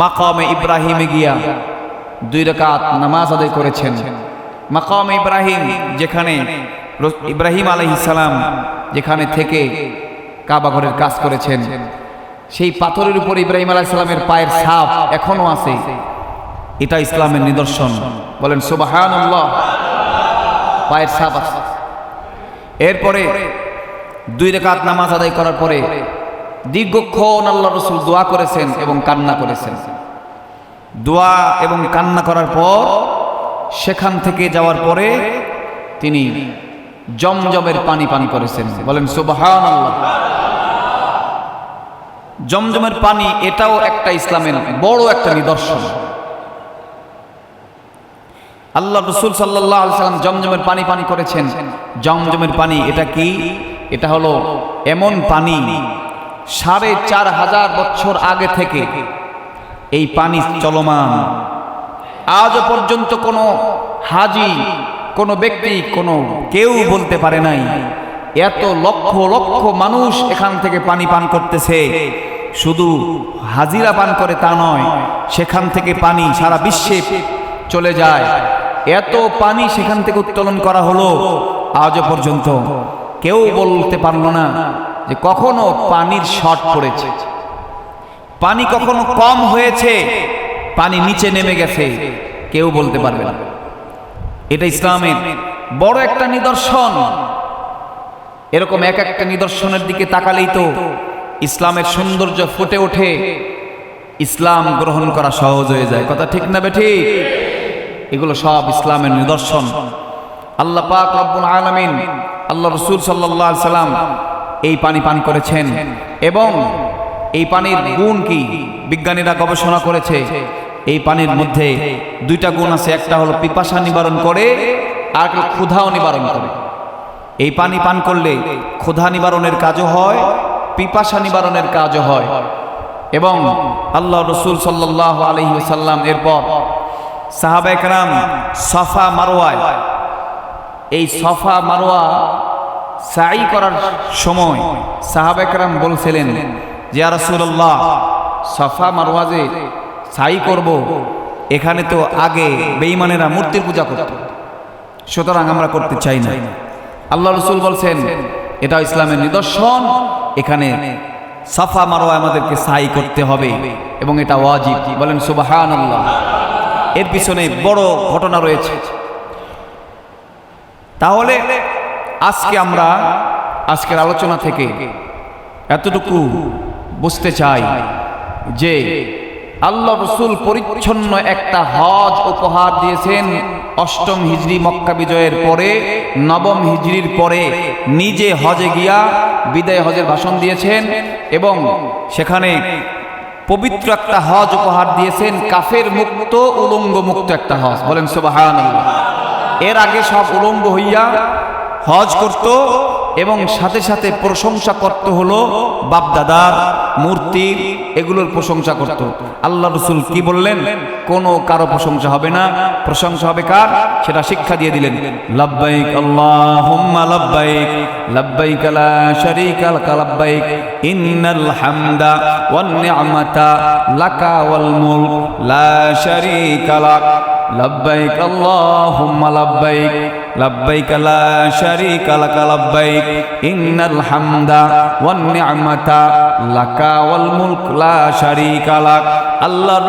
মাকামে ইব্রাহিমে গিয়া 2 রাকাত নামাজ আদায় করেছেন। মাকামে ইব্রাহিম, যেখানে ইব্রাহিম আলাইহিস সালাম যেখানে থেকে কাবা ঘরের কাজ করেছেন, সেই পাথরের উপর ইব্রাহিম আলাইহিস সালামের পায়ের ছাপ এখনো আছে। এটা ইসলামের নিদর্শন, বলেন সুবহানাল্লাহ। পায়ের ছাপ আছে। এরপরে 2 রাকাত নামাজ আদায় করার পরে দীর্ঘক্ষণ আল্লাহ রাসূল দোয়া করেছেন এবং কান্না করেছেন। দোয়া এবং কান্না করার পর সেখান থেকে যাওয়ার পরে তিনি জমজমের পানি পান করেছেন, বলেন সুবহানাল্লাহ। জমজমের পানি, এটাও একটা ইসলামের বড় একটা নিদর্শন। আল্লাহ রাসূল সাল্লাল্লাহু আলাইহি সাল্লাম জমজমের পানি পান করেছেন। জমজমের পানি এটা কি? এটা হলো এমন পানি 4500 বছর আগে থেকে এই পানি চলমান। আজও পর্যন্ত কোনো হাজি, কোনো ব্যক্তি, কোনো কেউ বলতে পারে নাই এত লক্ষ লক্ষ মানুষ এখান থেকে পানি পান করতেছে। শুধু হাজিরা পান করে তা নয়, সেখান থেকে পানি সারা বিশ্বে চলে যায়। এত পানি সেখান থেকে উত্তোলন করা হলো, আজও পর্যন্ত কেউ বলতে পারলো না যে কখনো পানির শর্ট পড়েছে, পানি কখনো কম হয়েছে, পানি নিচে নেমে গেছে, কেউ বলতে পারবে না। এটা ইসলামের বড় একটা নিদর্শন। এরকম এক একটা নিদর্শনের দিকে তাকালেই তো ইসলামের সৌন্দর্য ফুটে ওঠে, ইসলাম গ্রহণ করা সহজ হয়ে যায়। কথা ঠিক না বেঠিক? এগুলো সব ইসলামের নিদর্শন। আল্লাহ পাক রব্বুল আলামিন, আল্লাহ রাসূল সাল্লাল্লাহু আলাইহি সাল্লাম এই পানি পান করেছেন। এবং এই পানির গুণ কি বিজ্ঞানীরা গবেষণা করেছে। এই পানির মধ্যে 2টা গুণ আছে। একটা হলো পিপাসা নিবারণ করে, আর একটা ক্ষুধাও নিবারণ করে। এই পানি পান করলে ক্ষুধা নিবারণের কাজও হয়, পিপাসা নিবারণের কাজও হয়। এবং আল্লাহ রাসূল সাল্লাল্লাহু আলাইহি ওয়াসাল্লাম এরপর সাহাবায়ে কেরাম সাফা মারওয়ায়, এই সাফা মারওয়া সাই করার সময় সাহাবায়ে কেরাম বলছিলেন যে ইয়া রাসূলুল্লাহ, সাফা মারওয়া যে সাই করব, এখানে তো আগে বেঈমানেরা মূর্তির পূজা করত, সুতরাং আমরা করতে চাই না। আল্লাহ রাসূল বলছেন এটা ইসলামের নিদর্শন, এখানে সাফা মারওয়া আমাদেরকে সাই করতে হবে এবং এটা ওয়াজিব, বলেন সুবহানাল্লাহ। এর পিছনে বড় ঘটনা রয়েছে। তাহলে আজকে আমরা আজকের আলোচনা থেকে এতটুকু বুঝতে চাই যে আল্লাহ রাসূল পরিচ্ছন্ন একটা হজ উপহার দিয়েছেন। 8ম হিজরি মক্কা বিজয়ের পরে, 9ম হিজরির পরে নিজে হজে গিয়া বিদায় হজের ভাষণ দিয়েছেন এবং সেখানে পবিত্র একটা হজ উপহার দিয়েছেন। কাফের মুক্ত, উলঙ্গ মুক্ত একটা হজ, বলেন সুবহানাল্লাহ। এর আগে সব উলঙ্গ হইয়া হজ করত এবং সাথে সাথে প্রশংসা করত হলো বাপদাদার মূর্তির, এগুলোর প্রশংসা করত। আল্লাহ রাসূল কি বললেন? কোনো কারো প্রশংসা হবে না, প্রশংসা হবে কার? সেটা শিক্ষা দিয়ে দিলেন। লাব্বাইক আল্লাহুম্মা লাব্বাইক, লাব্বাইক লা শারীকা লাক লাব্বাইক, ইন্নাল হামদা ওয়ান নি'মাতা লাকা ওয়াল মুলক লা শারীকা লাক, লাব্বাইক আল্লাহুম্মা লাব্বাইক, লাব্বাইক লা শারীকা লাক লাব্বাইক, ইন্নাল হামদা ওয়ান নি'মাতা লাকা ওয়াল মুলক লা শারীকা লাক। আল্লাহর